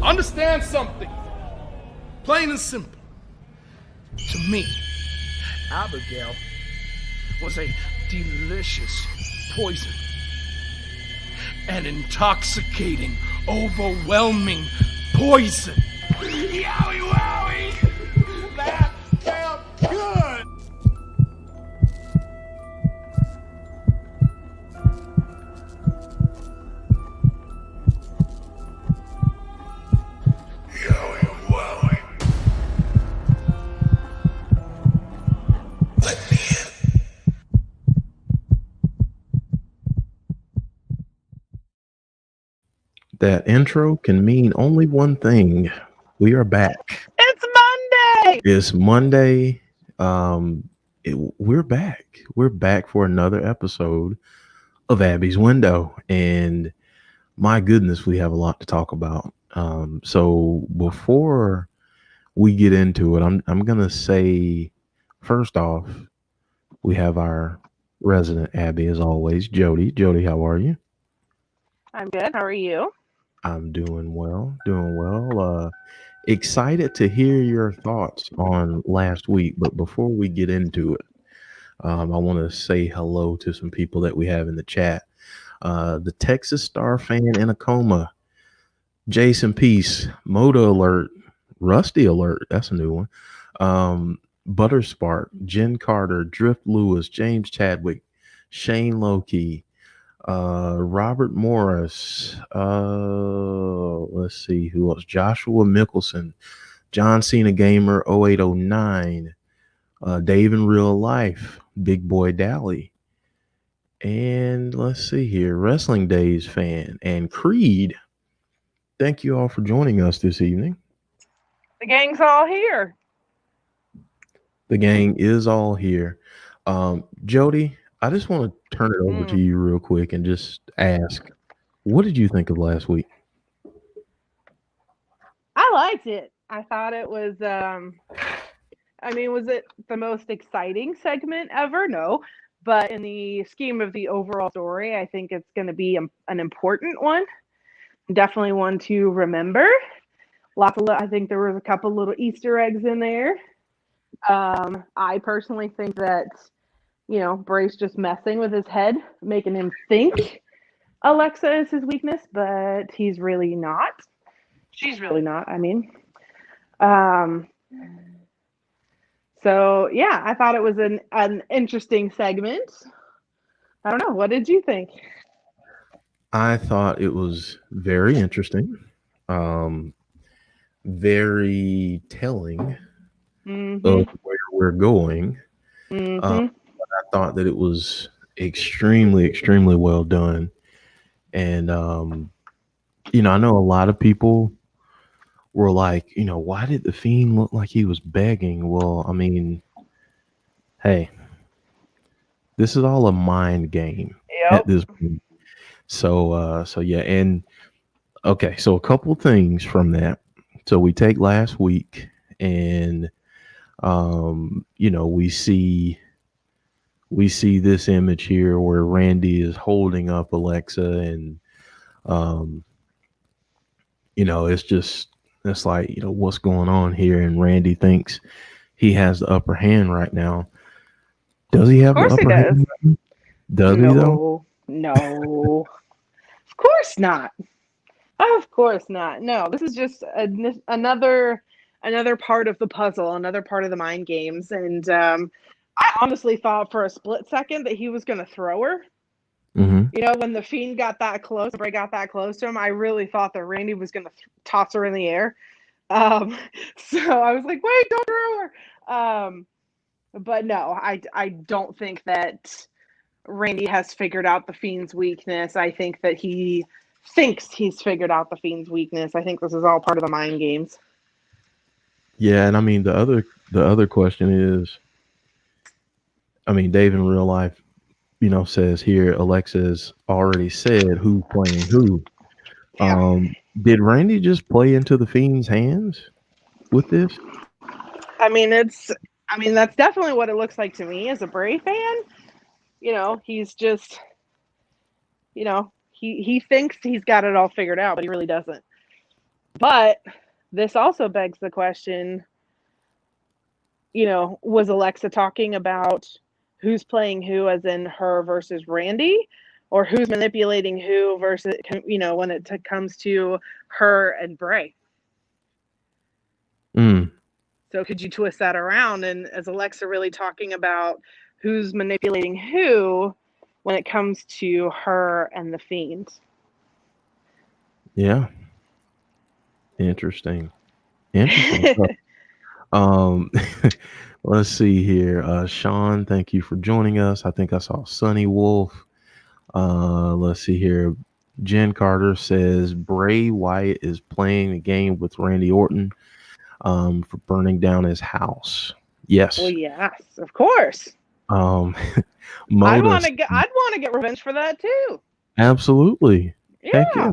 Understand something. Plain and simple. To me, Abigail was a delicious poison. An intoxicating, overwhelming poison. Yowie wowie! That felt good! Yowie wowie. Let me in. That intro can mean only one thing. We are back. It's Monday. It's Monday. We're back. We're back for another episode of Abby's Window, and my goodness, we have a lot to talk about. So before we get into it, I'm gonna say first off, we have our resident Abby as always, Jodie. Jodie, how are you? I'm good. How are you? I'm doing well, doing well. Excited to hear your thoughts on last week, but before we get into it, I want to say hello to some people that we have in the chat. The Texas Star fan in a coma, Jason Peace, Moto Alert, Rusty Alert, that's a new one. Butterspark, Jen Carter, Drift Lewis, James Chadwick, Shane Loki, Robert Morris, let's see who else, Joshua Mickelson, John Cena Gamer 0809, Dave in Real Life, Big Boy Dally, and let's see here, Wrestling Days fan, and Creed. Thank you all for joining us this evening. The gang's all here. The gang is all here. Jodie, I just want to turn it over to you real quick and just ask, what did you think of last week? I liked it. I thought it was, was it the most exciting segment ever? No. But in the scheme of the overall story, I think it's going to be an important one. Definitely one to remember. I think there was a couple little Easter eggs in there. I personally think that, Bray's just messing with his head, making him think Alexa is his weakness, but he's really not. She's really not, I mean. So, yeah, I thought it was an interesting segment. I don't know. What did you think? I thought it was very interesting, very telling of where we're going. But I thought that it was extremely, extremely well done. And, I know a lot of people were like, why did the Fiend look like he was begging? Well, I mean, hey, this is all a mind game at this point. So yeah, and okay, so a couple things from that. So we take last week, and we see this image here where Randy is holding up Alexa, and it's like, what's going on here? And Randy thinks he has the upper hand right now. Does he have the upper hand? Does he though? No. Of course not. Of course not. No, this is just another part of the puzzle, another part of the mind games. And I honestly thought for a split second that he was going to throw her. When the Fiend got that close, Bray got that close to him, I really thought that Randy was going to toss her in the air. So I was like, wait, don't throw her. But no, I don't think that Randy has figured out the Fiend's weakness. I think that he thinks he's figured out the Fiend's weakness. I think this is all part of the mind games. Yeah, and I mean the other question is, Dave in Real Life, says here Alexa's already said who's playing who. Yeah. Did Randy just play into the Fiend's hands with this? That's definitely what it looks like to me as a Bray fan. He's just, he thinks he's got it all figured out, but he really doesn't. But this also begs the question, was Alexa talking about who's playing who, as in her versus Randy, or who's manipulating who versus, when it comes to her and Bray? So could you twist that around? And is Alexa really talking about who's manipulating who when it comes to her and the Fiend? Yeah. Interesting. Let's see here. Sean, thank you for joining us. I think I saw Sunny Wolf. Let's see here. Jen Carter says Bray Wyatt is playing a game with Randy Orton for burning down his house. Yes. Well, yes, of course. I'd want to get revenge for that too. Absolutely. Yeah. Heck yeah.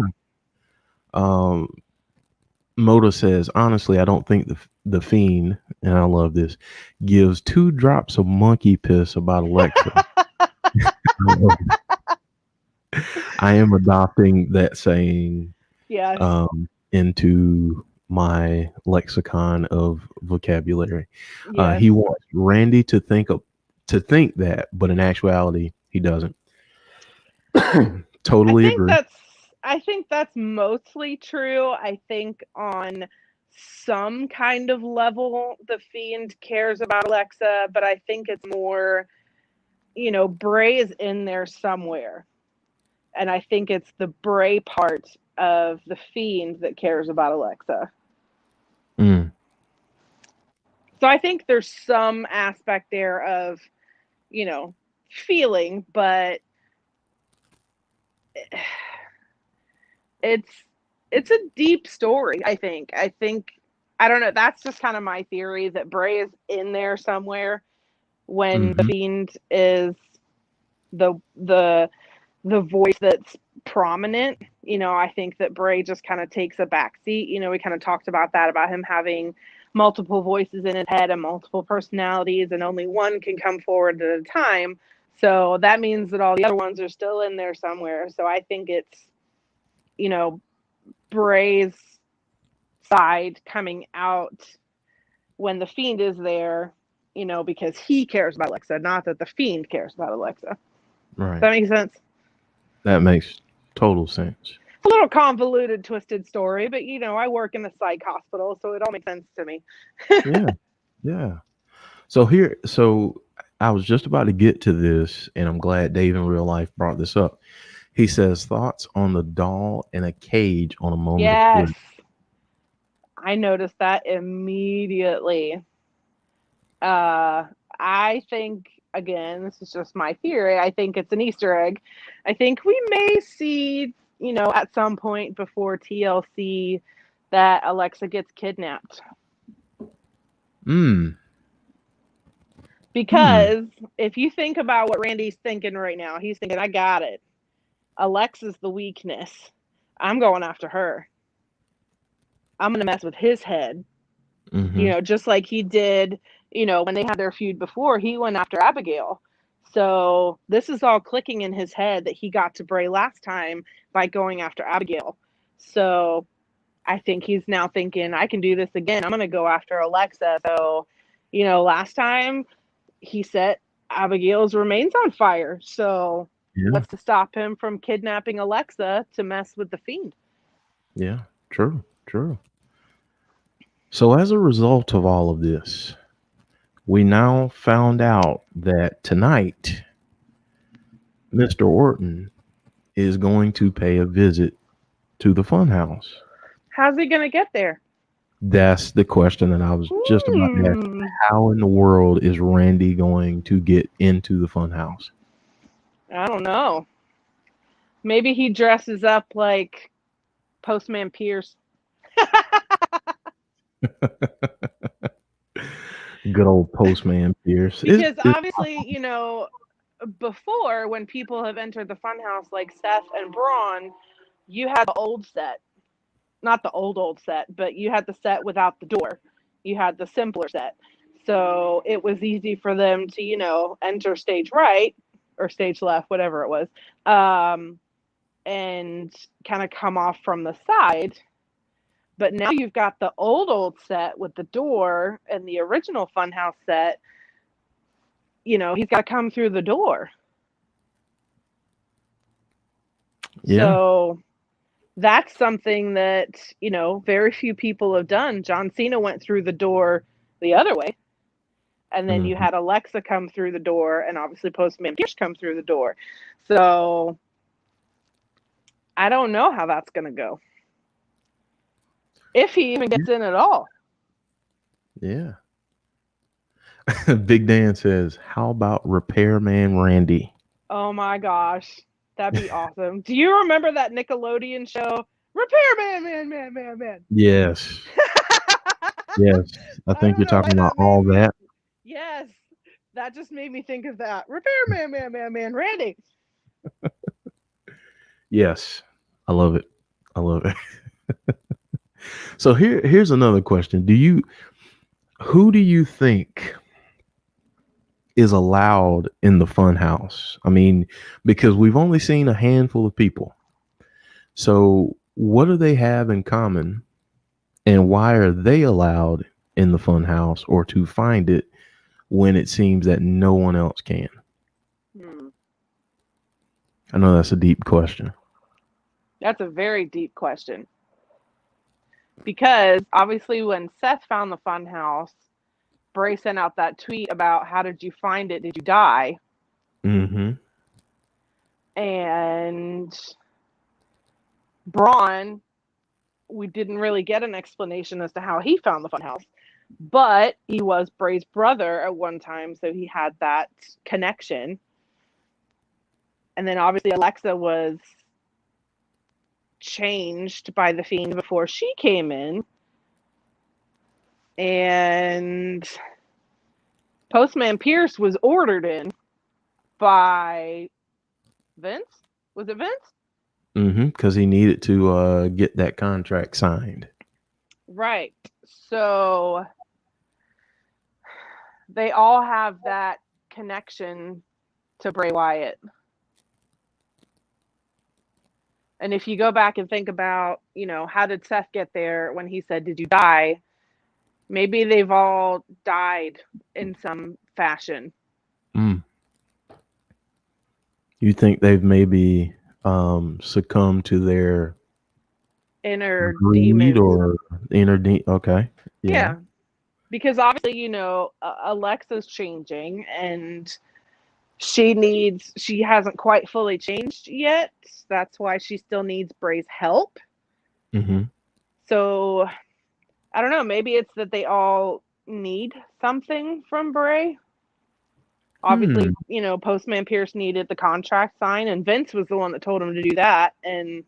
Moda says, honestly, I don't think the Fiend, and I love this, gives 2 drops of monkey piss about Alexa. I am adopting that saying into my lexicon of vocabulary. Yes. He wants Randy to think that, but in actuality, he doesn't. Totally agree. I think that's mostly true. I think on some kind of level, the Fiend cares about Alexa, but I think it's more, Bray is in there somewhere. And I think it's the Bray part of the Fiend that cares about Alexa. So I think there's some aspect there of, feeling, but it's a deep story. I think I don't know, that's just kind of my theory, that Bray is in there somewhere when the Fiend is the voice that's prominent. I think that Bray just kind of takes a backseat. We kind of talked about that, about him having multiple voices in his head and multiple personalities, and only one can come forward at a time. So that means that all the other ones are still in there somewhere. So I think it's, Bray's side coming out when the Fiend is there, because he cares about Alexa, not that the Fiend cares about Alexa. Right. Does that make sense? That makes total sense. It's a little convoluted, twisted story, but I work in a psych hospital, so it all makes sense to me. Yeah. So I was just about to get to this, and I'm glad Dave in real life brought this up. He says, thoughts on the doll in a cage on a moment. Yes. I noticed that immediately. I think, again, this is just my theory, I think it's an Easter egg. I think we may see, at some point before TLC, that Alexa gets kidnapped. Because if you think about what Randy's thinking right now, he's thinking, I got it. Alexa's the weakness. I'm going after her. I'm going to mess with his head. Just like he did, when they had their feud before, he went after Abigail. So this is all clicking in his head that he got to Bray last time by going after Abigail. So I think he's now thinking, I can do this again. I'm going to go after Alexa. So, last time he set Abigail's remains on fire. So what's to stop him from kidnapping Alexa to mess with the Fiend? Yeah, true. So as a result of all of this, we now found out that tonight, Mr. Orton is going to pay a visit to the Funhouse. How's he going to get there? That's the question that I was just about to ask. How in the world is Randy going to get into the Funhouse? I don't know. Maybe he dresses up like Postman Pierce. Good old Postman Pierce. Because obviously, before, when people have entered the Funhouse like Seth and Braun, you had the old set. Not the old set, but you had the set without the door. You had the simpler set. So it was easy for them to, enter stage right or stage left, whatever it was, and kind of come off from the side. But now you've got the old set with the door and the original Funhouse set. You know, he's got to come through the door. Yeah. So that's something that, you know, very few people have done. John Cena went through the door the other way. And then you had Alexa come through the door, and obviously Postman Pierce come through the door. So I don't know how that's going to go. If he even gets in at all. Yeah. Big Dan says, how about Repairman Randy? Oh my gosh. That'd be awesome. Do you remember that Nickelodeon show? Repairman, man. Yes. Yes. I think you're talking about all that. Yes. That just made me think of that. Repairman, man, Randy. Yes. I love it. I love it. So here's another question. Who do you think is allowed in the Funhouse? I mean, because we've only seen a handful of people. So what do they have in common, and why are they allowed in the Funhouse or to find it when it seems that no one else can? I know that's a deep question. That's a very deep question. Because obviously when Seth found the Funhouse, Bray sent out that tweet about, how did you find it? Did you die? Mm-hmm. And Braun, we didn't really get an explanation as to how he found the Funhouse. But he was Bray's brother at one time, so he had that connection. And then obviously Alexa was changed by the Fiend before she came in. And Postman Pierce was ordered in by Vince. Was it Vince? Mm-hmm. Because he needed to get that contract signed. Right. So they all have that connection to Bray Wyatt. And if you go back and think about, you know, how did Seth get there when he said, did you die? Maybe they've all died in some fashion. You think they've maybe succumbed to their inner greed demons or inner okay. Yeah. Because obviously, you know, Alexa's changing, and she hasn't quite fully changed yet. That's why she still needs Bray's help. Mm-hmm. So I don't know, maybe it's that they all need something from Bray. Obviously, you know, Postman Pierce needed the contract signed, and Vince was the one that told him to do that. And,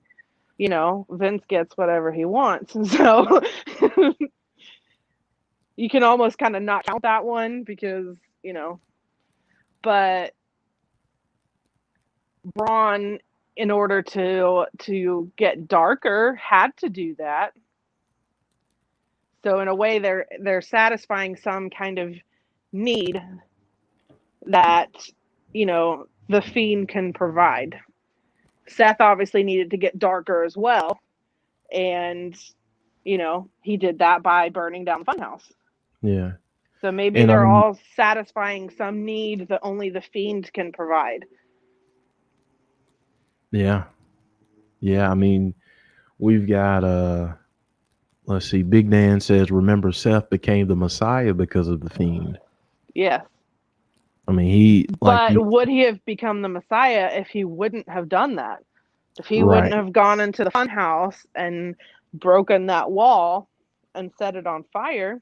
you know, Vince gets whatever he wants. And so you can almost kind of not count that one because, you know, but Braun, in order to get darker, had to do that. So in a way, they're satisfying some kind of need that, you know, the Fiend can provide. Seth obviously needed to get darker as well, and, you know, he did that by burning down the Funhouse. Yeah. So maybe they're all satisfying some need that only the Fiend can provide. Yeah. Yeah, I mean, we've got let's see, Big Dan says, remember Seth became the Messiah because of the Fiend. Yes. I mean, would he have become the Messiah if he wouldn't have done that? If he wouldn't have gone into the Funhouse and broken that wall and set it on fire,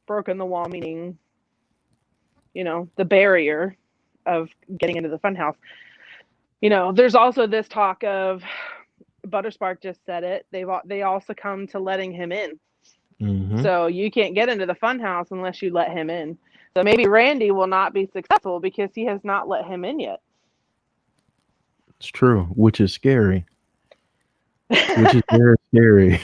broken the wall meaning, you know, the barrier of getting into the Funhouse. You know, there's also this talk of, Butterspark just said it, they all succumb to letting him in. Mm-hmm. So you can't get into the Funhouse unless you let him in. So maybe Randy will not be successful because he has not let him in yet. It's true, which is scary. Which is very scary.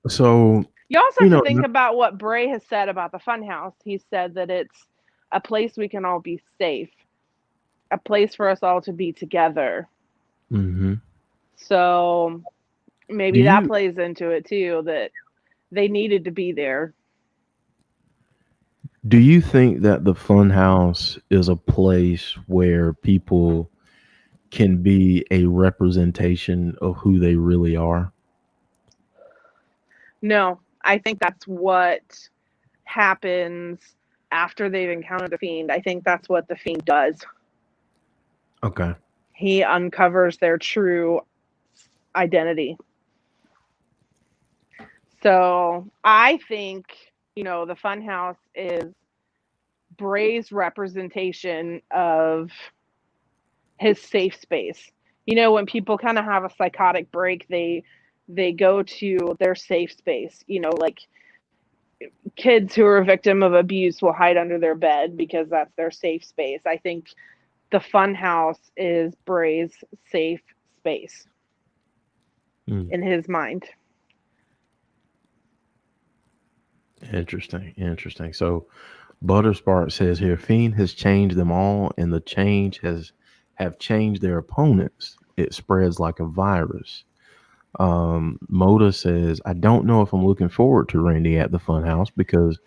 So you also have to think about what Bray has said about the Funhouse. He said that it's a place we can all be safe, a place for us all to be together. Mm-hmm. So Do maybe that you plays into it too, that they needed to be there. do you think that the Funhouse is a place where people can be a representation of who they really are? No, I think that's what happens after they've encountered the Fiend. I think that's what the Fiend does. Okay. He uncovers their true identity. So I think, the Funhouse is Bray's representation of his safe space. When people kind of have a psychotic break, they go to their safe space. Like kids who are a victim of abuse will hide under their bed because that's their safe space. I think the Funhouse is Bray's safe space Hmm. in his mind. Interesting. Interesting. So Butterspark says here, Fiend has changed them all, and the change has have changed their opponents. It spreads like a virus. Moda says, I don't know if I'm looking forward to Randy at the Funhouse because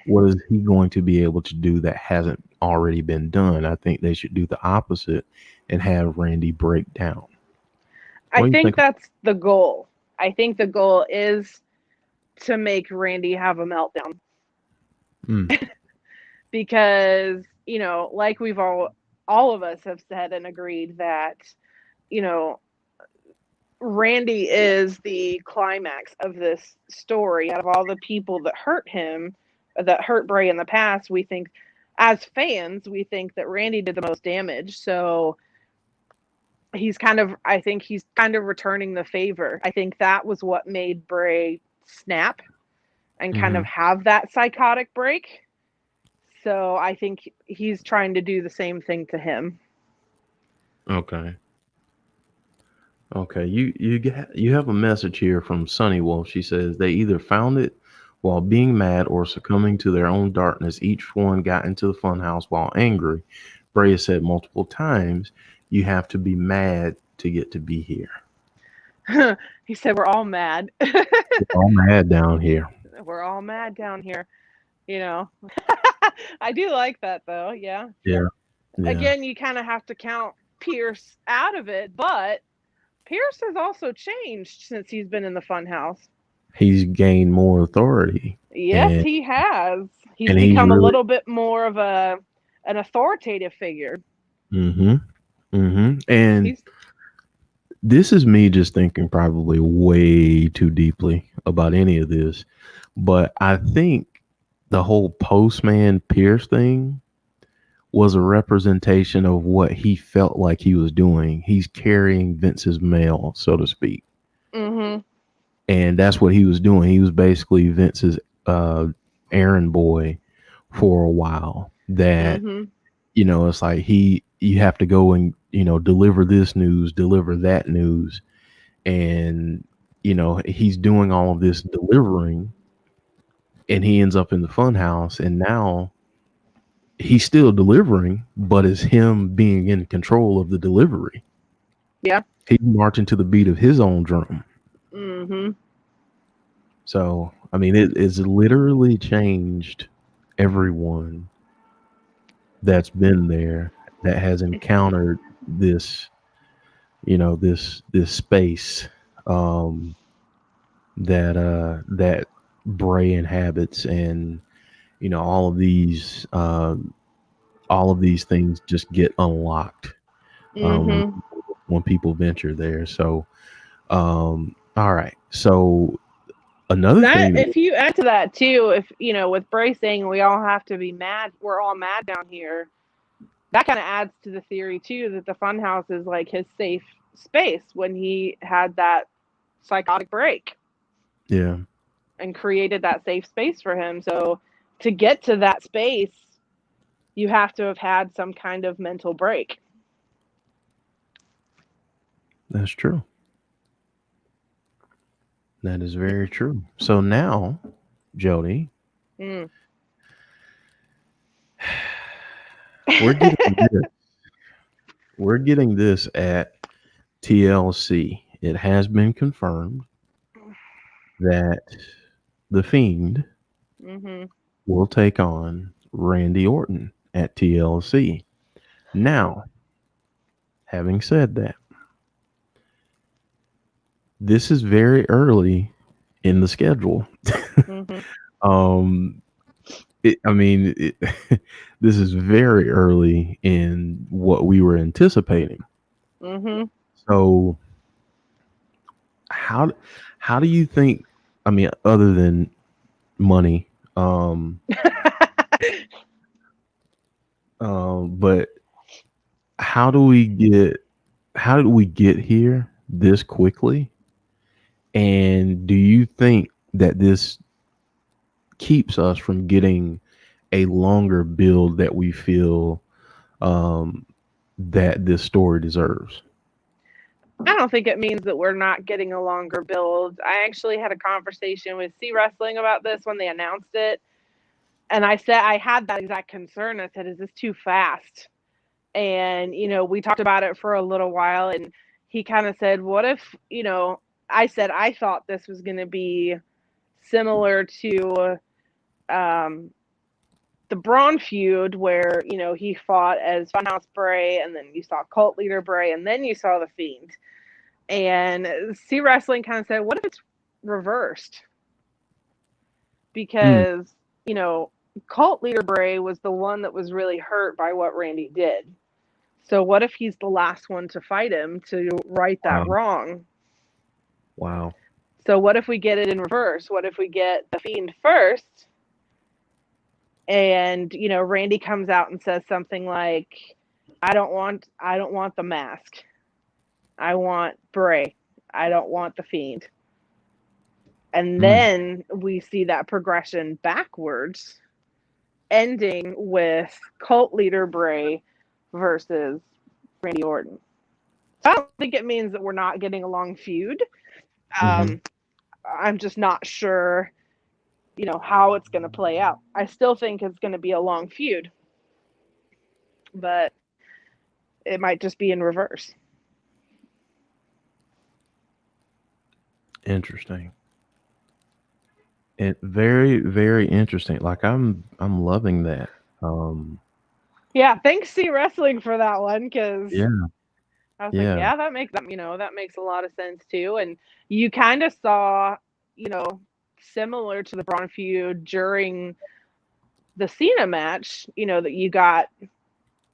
what is he going to be able to do that hasn't already been done? I think they should do the opposite and have Randy break down. I What do you think? think that's the goal. I think the goal is to make Randy have a meltdown Mm, because, like we've all of us have said and agreed that, you know, Randy is the climax of this story. Out of all the people that hurt him, that hurt Bray in the past, we think, as fans, we think that Randy did the most damage. So I think he's kind of returning the favor. I think that was what made Bray snap and kind of hmm. have that psychotic break. So I think he's trying to do the same thing to him. Okay. Okay. You have a message here from Sunny Wolf. She says they either found it while being mad or succumbing to their own darkness. Each one got into the funhouse while angry. Bray has said multiple times, you have to be mad to get to be here. He said, "We're all mad. We're all mad down here. We're all mad down here." You know, I do like that though. Yeah. Yeah. Yeah. Again, you kind of have to count Pierce out of it, but Pierce has also changed since he's been in the Funhouse. He's gained more authority Yes, and he has. He's he's become a really little bit more of an authoritative figure. mm-hmm. Mm-hmm. And He's this is me just thinking probably way too deeply about any of this. But I think the whole Postman Pierce thing was a representation of what he felt like he was doing. He's carrying Vince's mail, so to speak. mhm. And that's what he was doing. He was basically Vince's errand boy for a while. That, Mhm. it's like you have to go and, deliver this news, deliver that news. And, he's doing all of this delivering and he ends up in the fun house. And now he's still delivering, but it's him being in control of the delivery. Yeah. He's marching to the beat of his own drum. Mhm. So, I mean, it's literally changed everyone that's been there that has encountered this, this space um, that Bray inhabits, and all of these things just get unlocked when Mhm. when people venture there. So, all right. So another That thing that if you add to that too, if with Bray saying we all have to be mad, we're all mad down here. That kind of adds to the theory too that the Funhouse is like his safe space when he had that psychotic break yeah, and created that safe space for him. So to get to that space, you have to have had some kind of mental break. that's true. That is very true. So now, Jody, Mm. we're getting this. We're getting this at TLC, it has been confirmed that The Fiend Mm-hmm. will take on Randy Orton at TLC. Now, having said that, this is very early in the schedule. Mm-hmm. um, I mean, this is very early in what we were anticipating. Mm-hmm. So, how how do you think? I mean, other than money, but how do we get? How did we get here this quickly? And do you think that this keeps us from getting a longer build that we feel um, that this story deserves? I don't think it means that we're not getting a longer build. I actually had a conversation with C Wrestling about this when they announced it. And I said, I had that exact concern. I said, is this too fast? And, we talked about it for a little while. And he kind of said, what if, I said, I thought this was going to be similar to um, the Braun feud where, he fought as Funhouse Bray, and then you saw Cult Leader Bray, and then you saw The Fiend. And C Wrestling kind of said, what if it's reversed? Mm, Because, you know, Cult Leader Bray was the one that was really hurt by what Randy did. So what if he's the last one to fight him to right that wow. wrong? Wow. So what if we get it in reverse? What if we get The Fiend first, and, Randy comes out and says something like, I don't want the mask. I want Bray. I don't want The Fiend. And Mm, then we see that progression backwards, ending with Cult Leader Bray versus Randy Orton. So I don't think it means that we're not getting a long feud. hmm. Um, I'm just not sure, how it's going to play out. I still think it's going to be a long feud, but it might just be in reverse. Interesting. It very, very interesting. Like I'm loving that. Um, Yeah, thanks C Wrestling for that one, because yeah, I was like, yeah. yeah, that makes a lot of sense too. And you kind of saw, you know, similar to the Braun feud during the Cena match, that you got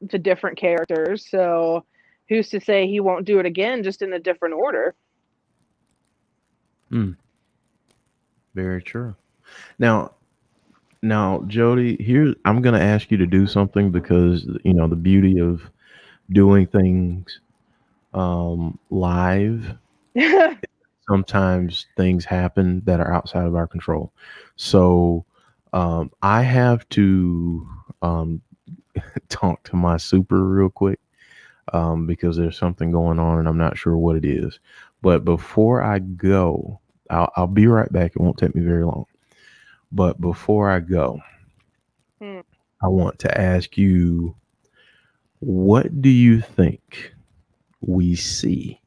the different characters. So who's to say he won't do it again, just in a different order? Mm, very true. Now, Jody, here I'm going to ask you to do something because the beauty of doing things live. Sometimes things happen that are outside of our control. So I have to talk to my super real quick because there's something going on and I'm not sure what it is. But before I go, I'll be right back. It won't take me very long. But before I go, Hmm. I want to ask you, what do you think we see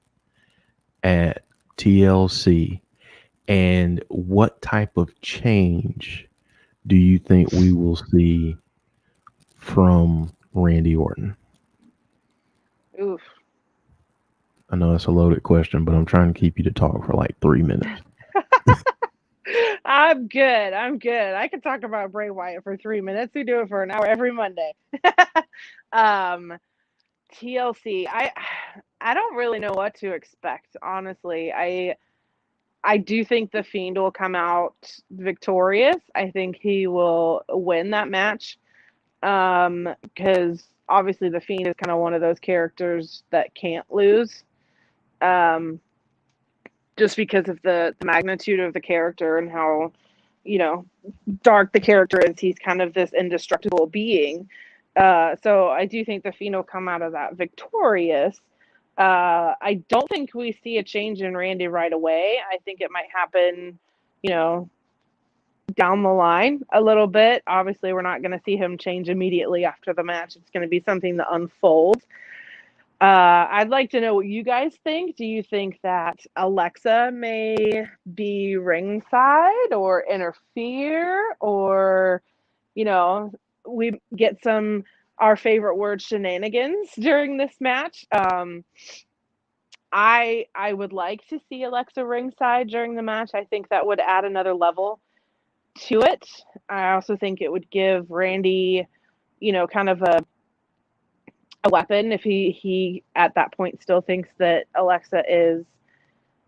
at TLC, and what type of change do you think we will see from Randy Orton? Oof. I know that's a loaded question, but I'm trying to keep you to talk for like 3 minutes. I'm good. I'm good. I could talk about Bray Wyatt for 3 minutes. We do it for an hour every Monday. um, TLC. I don't really know what to expect, honestly. I do think the Fiend will come out victorious. I think he will win that match. Because obviously the Fiend is kind of one of those characters that can't lose. Um, just because of the magnitude of the character and how, you know, dark the character is. He's kind of this indestructible being. So I do think the Fiend will come out of that victorious. I don't think we see a change in Randy right away. I think it might happen, you know, down the line a little bit. Obviously, we're not going to see him change immediately after the match. It's going to be something that unfolds. I'd like to know what you guys think. Do you think that Alexa may be ringside or interfere, or, you know, we get some our favorite word shenanigans during this match? I would like to see Alexa ringside during the match. I think that would add another level to it. I also think it would give Randy, kind of a weapon if he at that point still thinks that Alexa is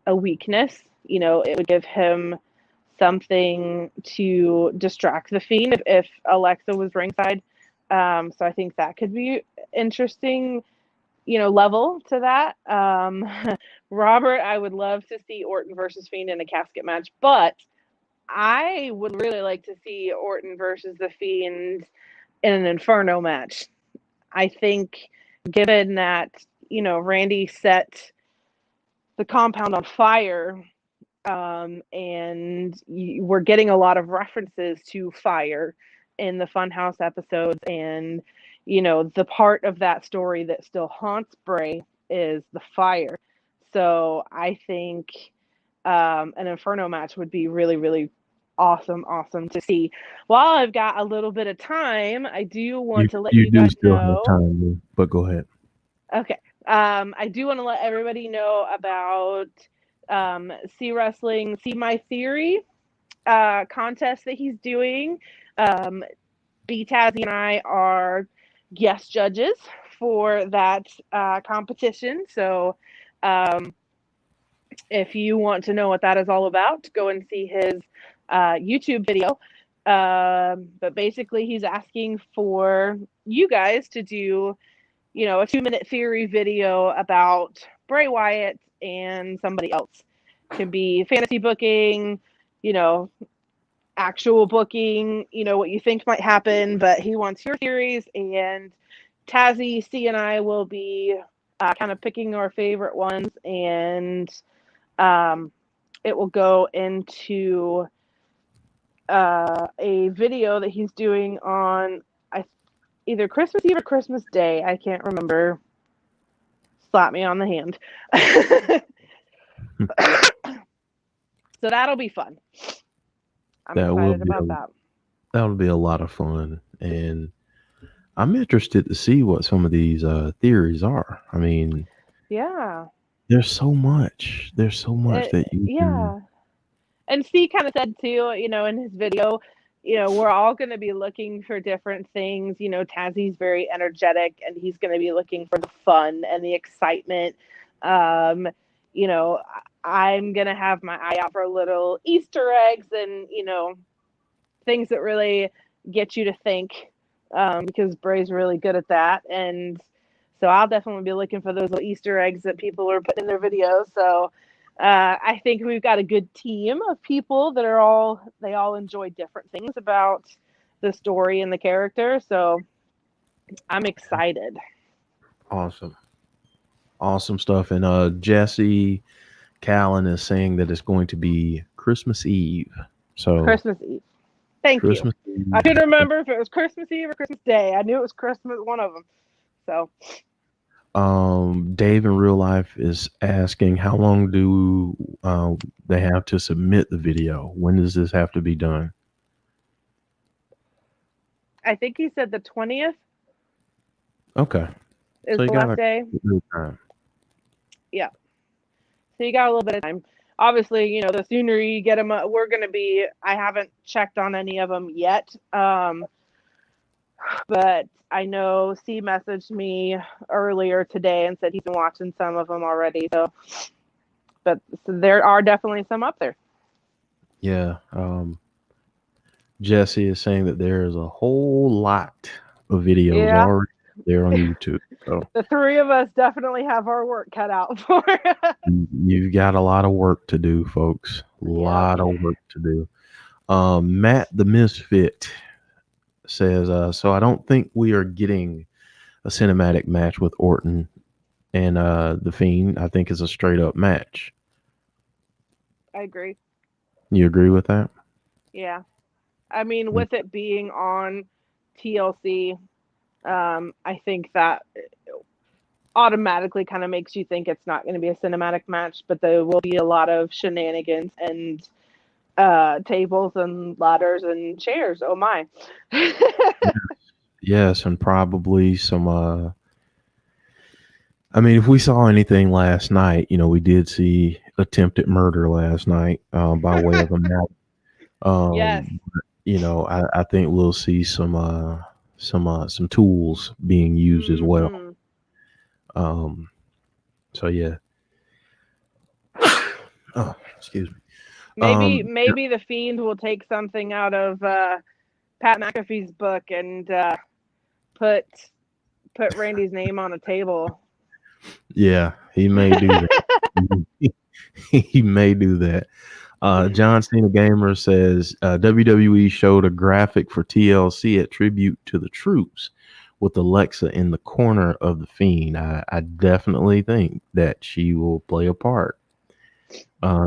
a weakness. It would give him something to distract the Fiend if Alexa was ringside. So I think that could be interesting, level to that. Robert, I would love to see Orton versus Fiend in a casket match, but I would really like to see Orton versus the Fiend in an Inferno match. I think, given that, Randy set the compound on fire, and we're getting a lot of references to fire in the Funhouse episodes, and the part of that story that still haunts Bray is the fire. So I think an Inferno match would be really, really awesome to see. While I've got a little bit of time, I do want to let you do guys still have know. time, but go ahead. Okay. I do want to let everybody know about See Wrestling, See My Theory contest that he's doing. B Tazzy and I are guest judges for that competition. So if you want to know what that is all about, go and see his YouTube video. But basically, he's asking for you guys to do, a 2-minute theory video about Bray Wyatt and somebody else. Could be fantasy booking, actual booking, what you think might happen, but he wants your theories, and Tazzy, C, and I will be kind of picking our favorite ones, and it will go into a video that he's doing on either Christmas Eve or Christmas Day. I can't remember. Slap me on the hand. So that'll be fun. I'm excited about that. That'll be a lot of fun, and I'm interested to see what some of these theories are. I mean, yeah, there's so much. That you yeah. And C kind of said too, in his video, we're all going to be looking for different things. Tazzy's very energetic, and he's going to be looking for the fun and the excitement. I'm going to have my eye out for little Easter eggs and, things that really get you to think, because Bray's really good at that. And so I'll definitely be looking for those little Easter eggs that people are putting in their videos. So I think we've got a good team of people that they all enjoy different things about the story and the character. So I'm excited. Awesome stuff. And Jesse Callan is saying that it's going to be Christmas Eve. So Christmas Eve. Thank Christmas you. Eve. I couldn't remember if it was Christmas Eve or Christmas Day. I knew it was Christmas, one of them. So Dave in real life is asking, how long do they have to submit the video? When does this have to be done? I think he said the 20th. Okay. Is the last day. Time. Yeah. So you got a little bit of time. Obviously, the sooner you get them, I haven't checked on any of them yet. But I know C messaged me earlier today and said he's been watching some of them already. So there are definitely some up there. Yeah. Jesse is saying that there is a whole lot of videos already there on YouTube. So the three of us definitely have our work cut out for it. You've got a lot of work to do, folks. A lot of work to do. Matt the Misfit says, so I don't think we are getting a cinematic match with Orton and The Fiend. I think it's a straight up match. I agree. You agree with that? Yeah. I mean, with it being on TLC, I think that automatically kind of makes you think it's not going to be a cinematic match, but there will be a lot of shenanigans and tables and ladders and chairs. Oh my. Yes, and probably some. I mean, if we saw anything last night, we did see attempted murder last night by way of a match. Yes. I think we'll see some tools being used as well. Mhm. So yeah. Oh, excuse me. Maybe the Fiend will take something out of Pat McAfee's book and put Randy's name on a table. Yeah, he may do that. He may do that. John Cena Gamer says WWE showed a graphic for TLC at Tribute to the Troops with Alexa in the corner of the Fiend. I definitely think that she will play a part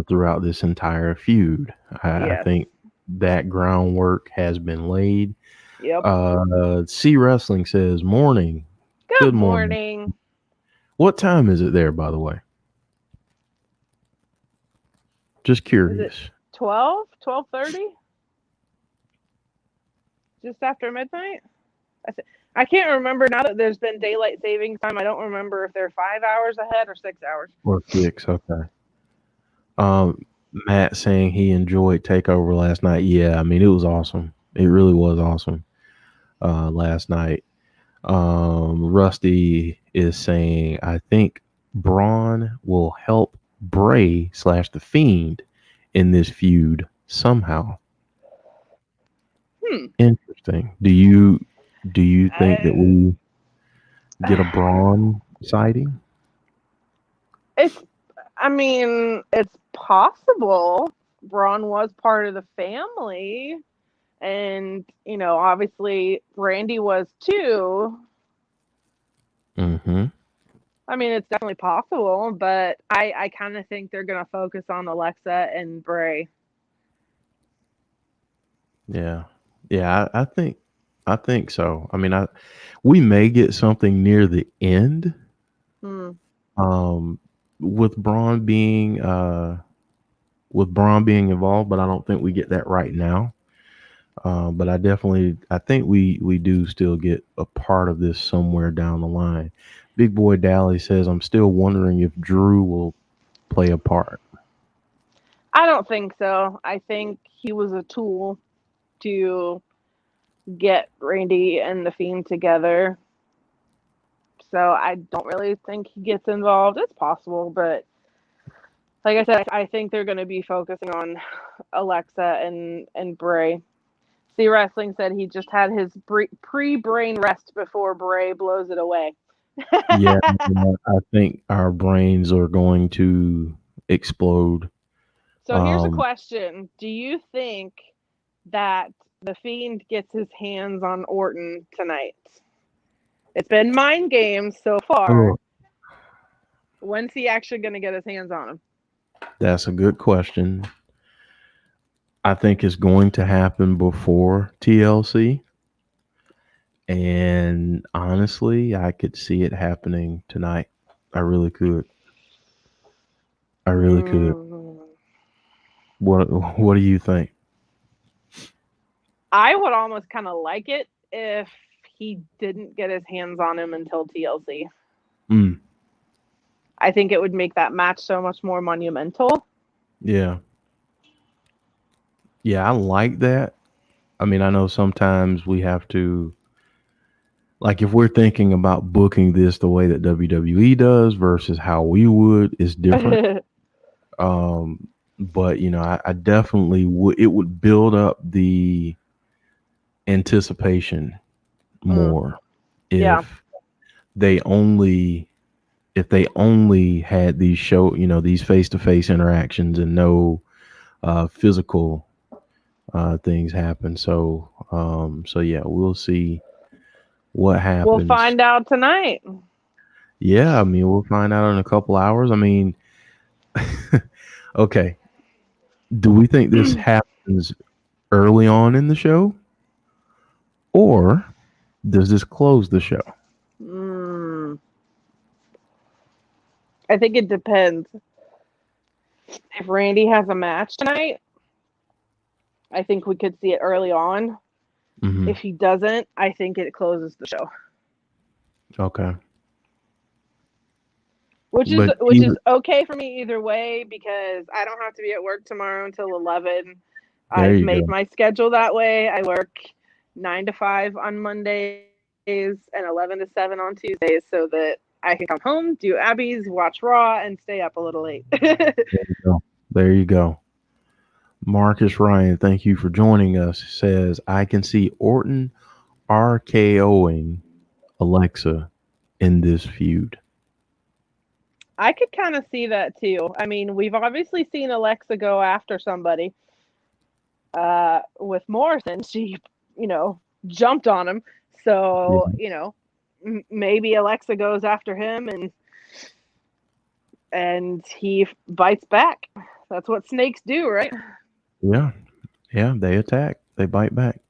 throughout this entire feud. I Yes. think that groundwork has been laid. Yep. C Wrestling says morning. Good morning. What time is it there, by the way? Just curious. Is it 12:30? Just after midnight? I can't remember now that there's been daylight savings time. I don't remember if they're 5 hours ahead or 6 hours. Or 6, okay. Matt saying he enjoyed Takeover last night. Yeah, I mean, it was awesome. It really was awesome last night. Rusty is saying, I think Braun will help Bray / The Fiend in this feud somehow. Interesting. Do you think that we get a Braun sighting? It's possible. Braun was part of the family, and obviously Randy was too. Mm-hmm. I mean, it's definitely possible, but I kind of think they're gonna focus on Alexa and Bray. Yeah. I think so. I mean, we may get something near the end. With Braun being involved, but I don't think we get that right now. But I think we do still get a part of this somewhere down the line. Big Boy Dally says, I'm still wondering if Drew will play a part. I don't think so. I think he was a tool to get Randy and the Fiend together. So I don't really think he gets involved. It's possible, but like I said, I think they're going to be focusing on Alexa and Bray. C Wrestling said he just had his pre-brain rest before Bray blows it away. Yeah, I think our brains are going to explode. So here's a question. Do you think that the Fiend gets his hands on Orton tonight? It's been mind games so far. When's he actually going to get his hands on him? That's a good question. I think it's going to happen before TLC. And honestly, I could see it happening tonight. I really could. What do you think? I would almost kind of like it if he didn't get his hands on him until TLC. I think it would make that match so much more monumental. Yeah, I like that. I mean, I know sometimes we have to, like, if we're thinking about booking this the way that WWE does versus how we would, is different. But I definitely would. It would build up the anticipation more if they only had these these face-to-face interactions and no physical things happen. So yeah, we'll see what happens. We'll find out tonight. Yeah, I mean, we'll find out in a couple hours. I mean, okay. Do we think this happens early on in the show, or does this close the show? I think it depends. If Randy has a match tonight, I think we could see it early on. Mm-hmm. If he doesn't, I think it closes the show. Okay. Which But is okay for me either way because I don't have to be at work tomorrow until 11. There I've you made go. my schedule that way. I work 9 to 5 on Mondays and 11 to 7 on Tuesdays so that I can come home, do Abby's, watch Raw, and stay up a little late. There you go. There you go. Marcus Ryan, thank you for joining us. Says, I can see Orton RKOing Alexa in this feud. I could kind of see that too. I mean, we've obviously seen Alexa go after somebody. With Morrison, she, jumped on him. So, maybe Alexa goes after him and he bites back. That's what snakes do, right? Yeah. Yeah, they attack. They bite back.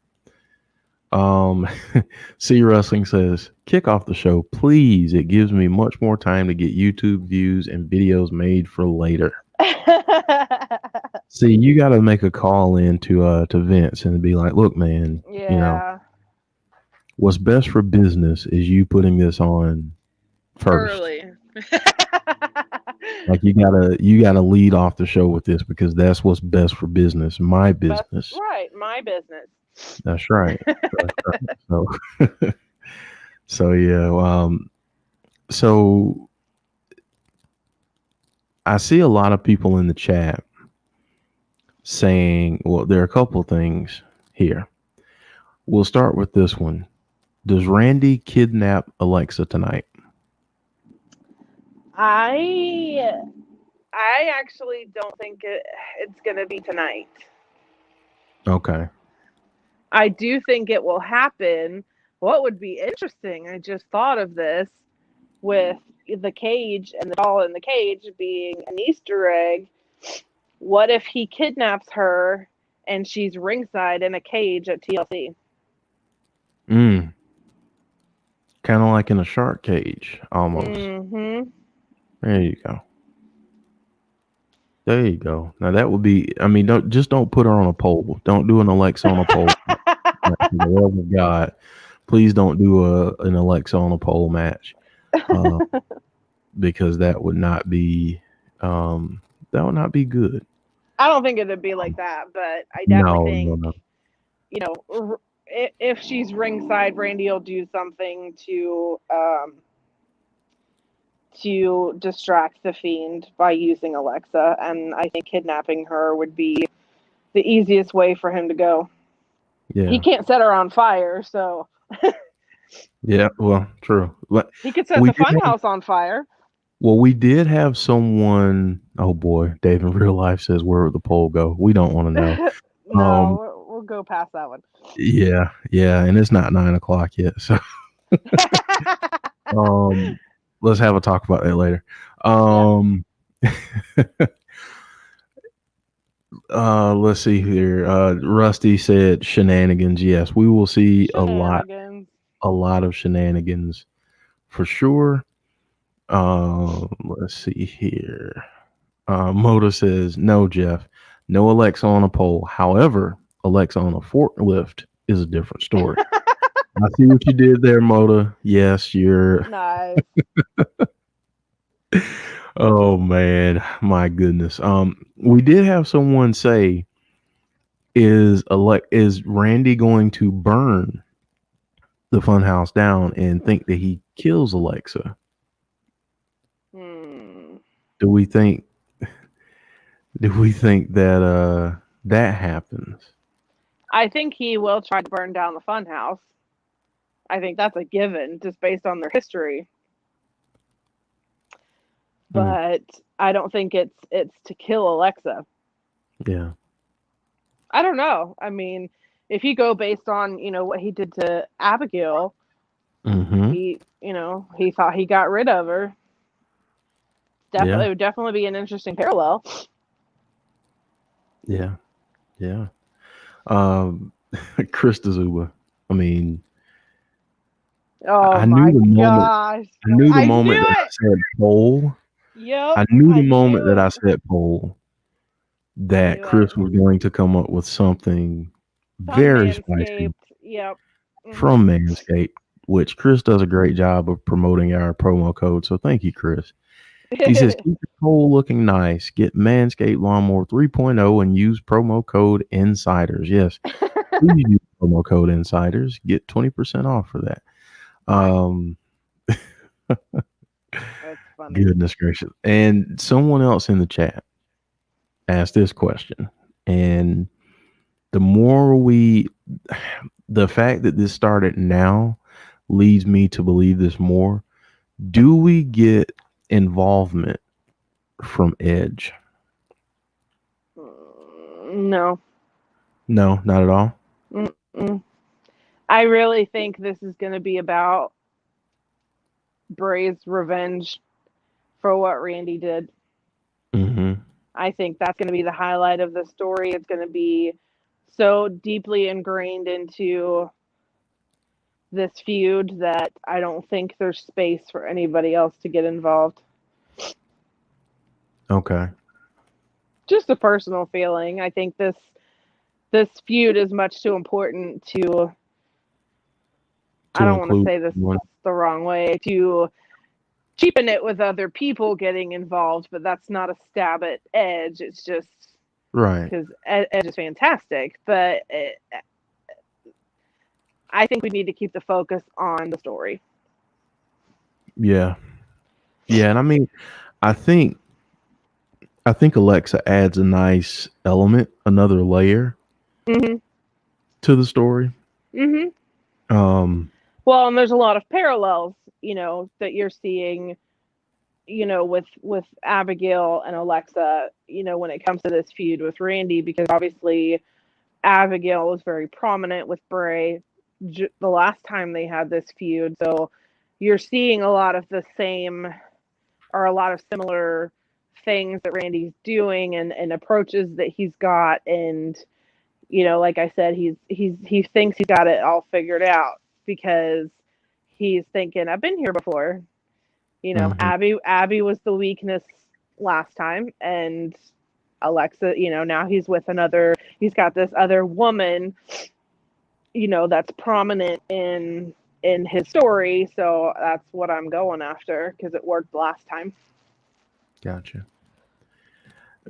C Wrestling says, kick off the show, please. It gives me much more time to get YouTube views and videos made for later. See, you got to make a call in to Vince and be like, look, man, Yeah. What's best for business is you putting this on first. Early. Like you gotta lead off the show with this because that's what's best for business. My business. That's right, my business. That's right. So, so yeah. So I see a lot of people in the chat saying, well, there are a couple things here. We'll start with this one. Does Randy kidnap Alexa tonight? I actually don't think it's going to be tonight. Okay. I do think it will happen. What would be interesting, I just thought of this, with the cage and the doll in the cage being an Easter egg. What if he kidnaps her and she's ringside in a cage at TLC? Kind of like in a shark cage, almost. Mm-hmm. There you go. There you go. Now that would be. I mean, don't put her on a pole. Don't do an Alexa on a pole. For the love of God, please don't do an Alexa on a pole match, because that would not be good. I don't think it'd be like that, but I definitely think, if she's ringside, Randy will do something to distract the Fiend by using Alexa, and I think kidnapping her would be the easiest way for him to go. Yeah. He can't set her on fire, so. Yeah, well, true. But he could set the Funhouse on fire. Well, we did have someone. Oh boy, Dave in real life says, "Where would the poll go?" We don't want to know. No, we'll go past that one. Yeah, and it's not 9:00 yet, so let's have a talk about that later. Let's see here. Rusty said shenanigans. Yes, we will see a lot of shenanigans for sure. Let's see here. Moda says, no, Jeff, no Alexa on a pole. However, Alexa on a forklift is a different story. I see what you did there, Moda. Yes, you're nice. Oh man, my goodness. We did have someone say, is Randy going to burn the Funhouse down and think that he kills Alexa? Do we think that that happens? I think he will try to burn down the Funhouse. I think that's a given, just based on their history. But I don't think it's to kill Alexa. Yeah. I don't know. I mean, if you go based on, what he did to Abigail, he thought he got rid of her. It would definitely be an interesting parallel. Yeah. Chris D'Souza. I mean, I knew the moment that I said pole. Yep, I knew the I moment knew that it. I set poll I that knew it. Chris was going to come up with something Some very spicy Manscaped. Yep. from Manscaped, which Chris does a great job of promoting our promo code. So thank you, Chris. He says, keep your poll looking nice. Get Manscaped Lawnmower 3.0 and use promo code Insiders. Yes, please use promo code Insiders. Get 20% off for that. Um, That's funny. Goodness gracious. And someone else in the chat asked this question. And the more the fact that this started now leads me to believe this more. Do we get involvement from Edge? No. No, not at all. Mm-mm. I really think this is going to be about Bray's revenge for what Randy did. Mm-hmm. I think that's going to be the highlight of the story. It's going to be so deeply ingrained into this feud that I don't think there's space for anybody else to get involved. Okay. Just a personal feeling. I think this feud is much too important to, I To don't want to include say this one. the wrong way, to cheapen it with other people getting involved, but that's not a stab at Edge. It's just Right. because Edge is fantastic, but I think we need to keep the focus on the story. Yeah. Yeah. And I mean, I think Alexa adds a nice element, another layer Mm-hmm. to the story. Mm-hmm. Well, and there's a lot of parallels, that you're seeing, with Abigail and Alexa, when it comes to this feud with Randy, because obviously Abigail was very prominent with Bray the last time they had this feud. So you're seeing a lot of the same, or a lot of similar things that Randy's doing, and approaches that he's got. And, like I said, he thinks he's got it all figured out because he's thinking, I've been here before. Mm-hmm. Abby was the weakness last time, and Alexa, now he's got this other woman, that's prominent in his story. So that's what I'm going after because it worked last time. Gotcha.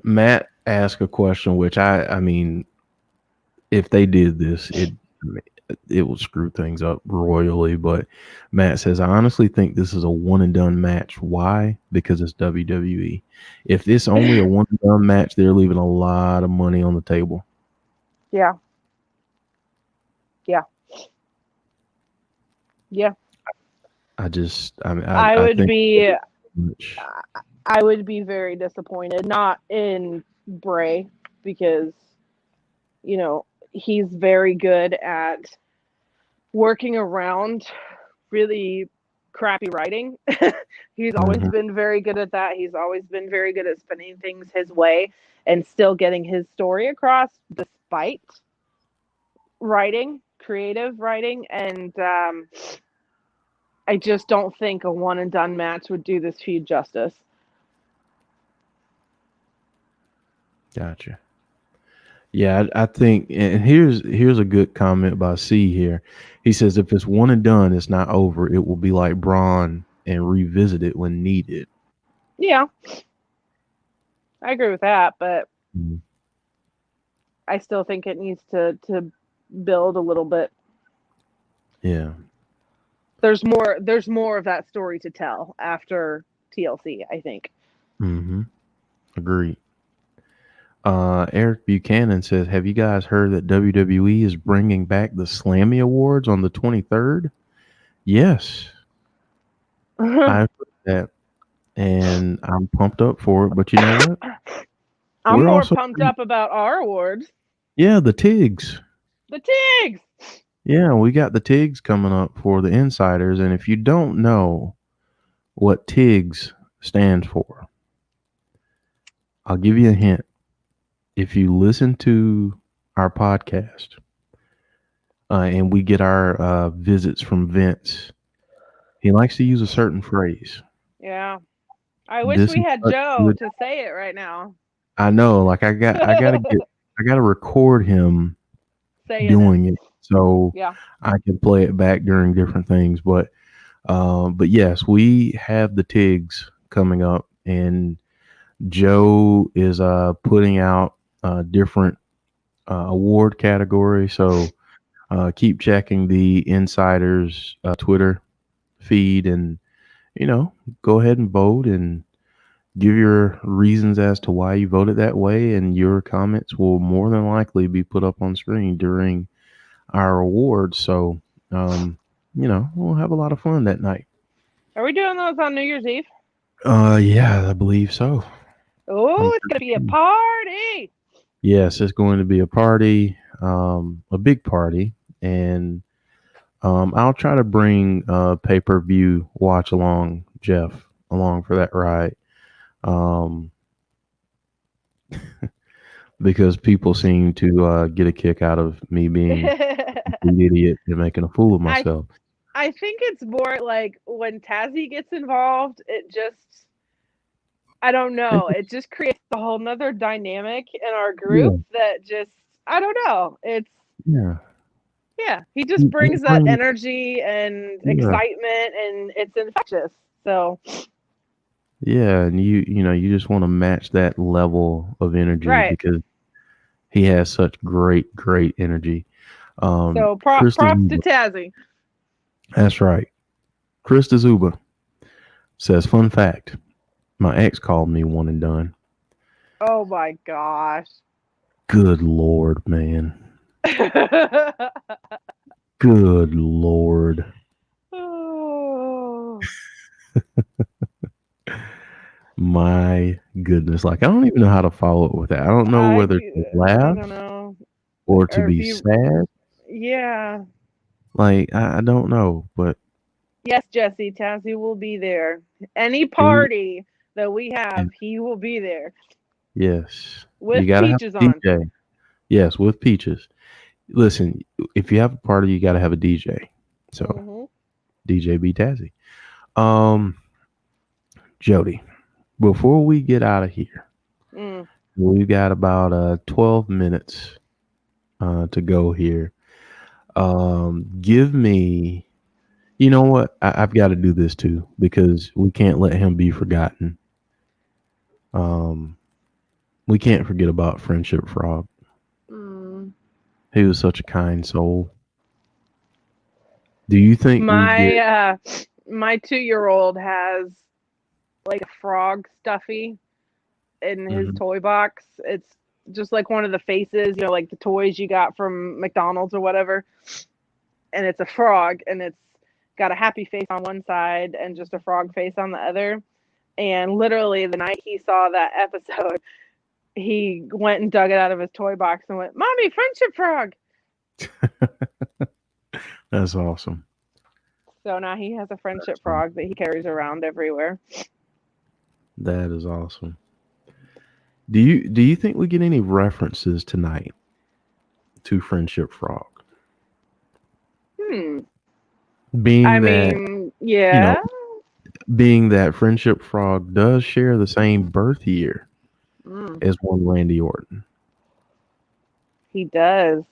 Matt asked a question, which I mean, if they did this, it will screw things up royally. But Matt says, I honestly think this is a one and done match. Why? Because it's WWE. If it's only a one and done match, they're leaving a lot of money on the table. Yeah. I would think be much. I would be very disappointed, not in Bray, because he's very good at working around really crappy writing. He's always Mhm. been very good at that. He's always been very good at spinning things his way and still getting his story across despite creative writing. And I just don't think a one and done match would do this feud justice. Gotcha. Yeah, I think, and here's a good comment by C here. He says, if it's one and done, it's not over. It will be like Braun and revisit it when needed. Yeah, I agree with that, but Mhm. I still think it needs to build a little bit. Yeah. There's more of that story to tell after TLC, I think. Mm-hmm. Agreed. Eric Buchanan says, have you guys heard that WWE is bringing back the Slammy Awards on the 23rd? Yes, I've heard that, and I'm pumped up for it. But you know what? I'm We're more also, pumped up about our awards. yeah, the TIGs. The Tigs! Yeah, we got the TIGs coming up for the insiders. And if you don't know what TIGs stands for, I'll give you a hint. If you listen to our podcast and we get our visits from Vince, he likes to use a certain phrase. Yeah, I wish This we is had such Joe good. to say it right now. I know, like I gotta record him Saying it. doing it so Yeah. I can play it back during different things. But yes, we have the Tigs coming up, and Joe is putting out different award categories. So keep checking the Insiders Twitter feed, and go ahead and vote and give your reasons as to why you voted that way, and your comments will more than likely be put up on screen during our awards. So, we'll have a lot of fun that night. Are we doing those on New Year's Eve? Yeah, I believe so. Oh, it's gonna be a party. Yes, it's going to be a party, a big party, and I'll try to bring pay-per-view watch along Jeff along for that ride, um, because people seem to get a kick out of me being an idiot and making a fool of I myself. I think it's more like when Tazzy gets involved, it just I don't And know. It just creates a whole nother dynamic in our group yeah, that just I don't know. It's yeah, yeah, he just brings it that brings, energy and yeah, excitement and it's infectious. So, yeah, and you just want to match that level of energy right. because he has such great energy. So Chris props to Zuba, Tazzy. that's right. Chris Zuba says, "Fun fact: my ex called me one and done." Oh my gosh. Good Lord, man. Good Lord. Oh, My goodness. Like, I don't even know how to follow up with that. I don't know I whether to I laugh don't know. or to Or if be you sad. yeah. Like, I don't know, but Yes, Jesse, Tazzy will be there. Any he, party that we have, he will be there yes, you with got to have peaches a on. DJ. Yes, with peaches. Listen, if you have a party, you got to have a DJ. So, Hmm. DJ B Tazzy. Um, Jody, before we get out of here, Mm. we've got about 12 minutes to go here. Give me, you know what? I've got to do this too because we can't let him be forgotten. Um, we can't forget about Friendship Frog. Mm. He was such a kind soul. Do you think we My get? my 2-year-old has like a frog stuffy in his Mhm. toy box. It's just like one of the faces, like the toys you got from McDonald's or whatever. And it's a frog and it's got a happy face on one side and just a frog face on the other. And literally the night he saw that episode, he went and dug it out of his toy box and went, "Mommy, friendship frog." That's awesome. So now he has a friendship That's frog that awesome. he carries around everywhere. That is awesome. Do you think we get any references tonight to Friendship Frog? Hmm. I Being that mean, you know, yeah. being that Friendship Frog does share the same birth year Mm, as one Randy Orton. he does.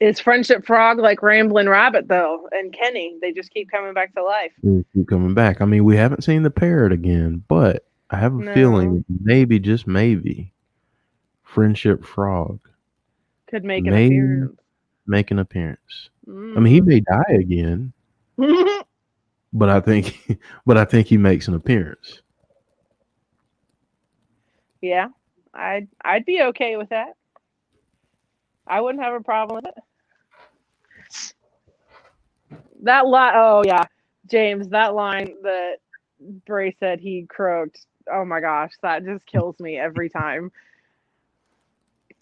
Is friendship frog like Ramblin' Rabbit though? And Kenny, they just keep coming back to life. They keep coming back. I mean, we haven't seen the parrot again, but I have a No, feeling maybe, just maybe, Friendship Frog could make an may appearance. make an appearance. I mean, he Mm. may die again, but I think, but I think he makes an appearance. Yeah, I'd be okay with that. I wouldn't have a problem with it. That line, oh yeah, James, that line that Bray said he croaked. Oh my gosh, that just kills me every time.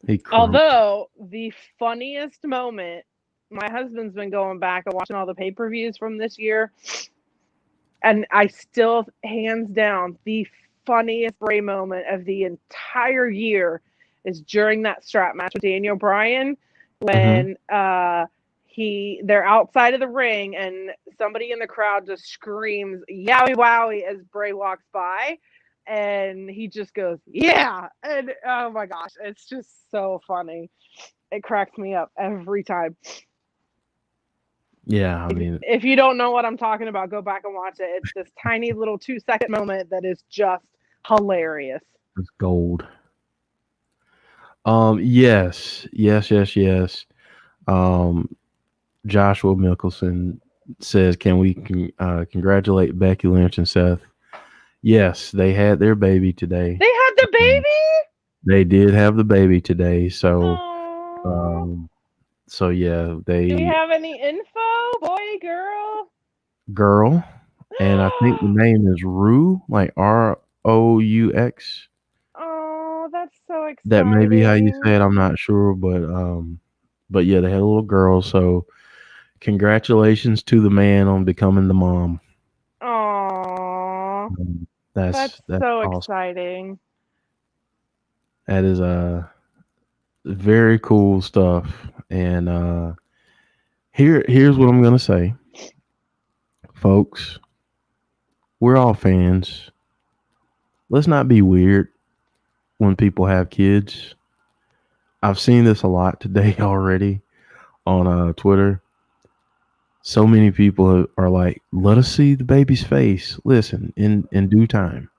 He croaked. Although the funniest moment, my husband's been going back and watching all the pay-per-views from this year, and I still, hands down, the funniest Bray moment of the entire year is during that strap match with Daniel Bryan Hmm. when they're outside of the ring, and somebody in the crowd just screams "Yowie Wowie" as Bray walks by, and he just goes "Yeah," and oh my gosh, it's just so funny. It cracks me up every time. Yeah, I mean, If you don't know what I'm talking about, go back and watch it. It's this tiny little 2-second moment that is just hilarious. it's gold. Yes. Um, Joshua Mickelson says, "Can we congratulate Becky Lynch and Seth?" Yes, they had their baby today. They had the baby. They did have the baby today. So, Aww. yeah, Do we they have any info? Boy, girl? girl, and I think the name is Rue, like Roux. Oh, that's so That may be how you exciting. say it. I'm not sure, but yeah, they had a little girl. So, congratulations to the man on becoming the mom. Aww. That's That's so awesome. exciting. That is very cool stuff. And here's what I'm gonna say, folks. We're all fans. Let's not be weird when people have kids. I've seen this a lot today already on Twitter. So many people are like, "Let us see the baby's face." Listen, in due time,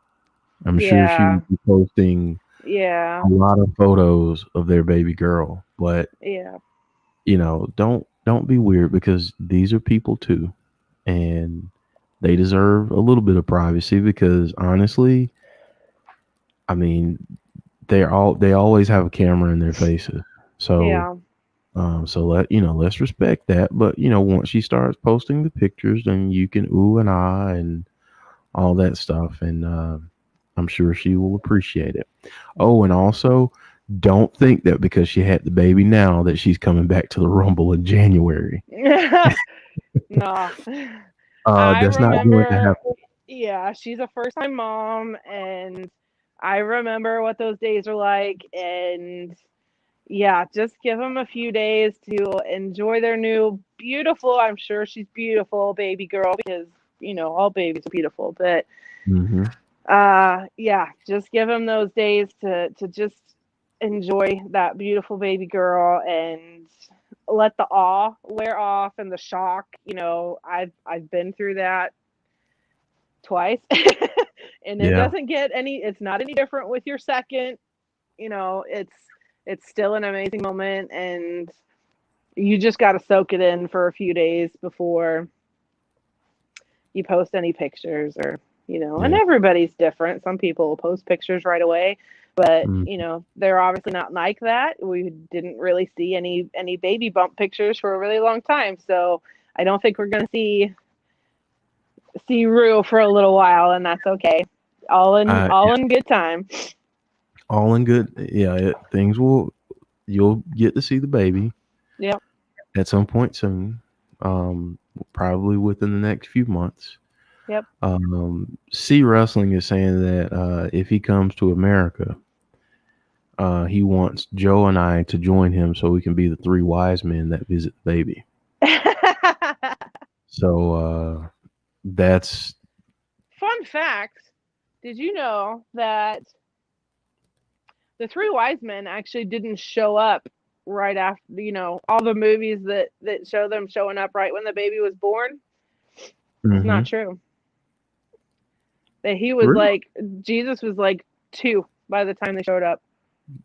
I'm sure she Yeah. will be posting Yeah. a lot of photos of their baby girl. But Yeah. don't be weird, because these are people too, and they deserve a little bit of privacy, because honestly, I mean, they always have a camera in their faces. So Yeah. let's respect that. But once she starts posting the pictures, then you can ooh and ah and all that stuff, and I'm sure she will appreciate it. Oh, and also, don't think that because she had the baby now that she's coming back to the Rumble in January. No. I That's not going to remember, happen. yeah, she's a first time mom, and I remember what those days are like. And yeah, just give them a few days to enjoy their new beautiful, I'm sure she's beautiful, baby girl, because, all babies are beautiful. But Hmm. yeah, just give them those days to just enjoy that beautiful baby girl and let the awe wear off and the shock. I've been through that twice. And it Yeah. doesn't get it's not any different with your second. It's still an amazing moment, and you just got to soak it in for a few days before you post any pictures, or and Yeah. everybody's different. Some people will post pictures right away, but Mm. they're obviously not like that. We didn't really see any baby bump pictures for a really long time, so I don't think we're going to see Rue for a little while, and that's okay. All in Yeah, all in good time. all in good. Yeah, you'll get to see the baby Yep. at some point soon. Probably within the next few months. Yep. C Wrestling is saying that if he comes to America, he wants Joe and I to join him so we can be the three wise men that visit the baby. So that's Fun fact, did you know that the three wise men actually didn't show up right after, all the movies that show them showing up right when the baby was born? It's hmm not true. That really Jesus was like 2 by the time they showed up.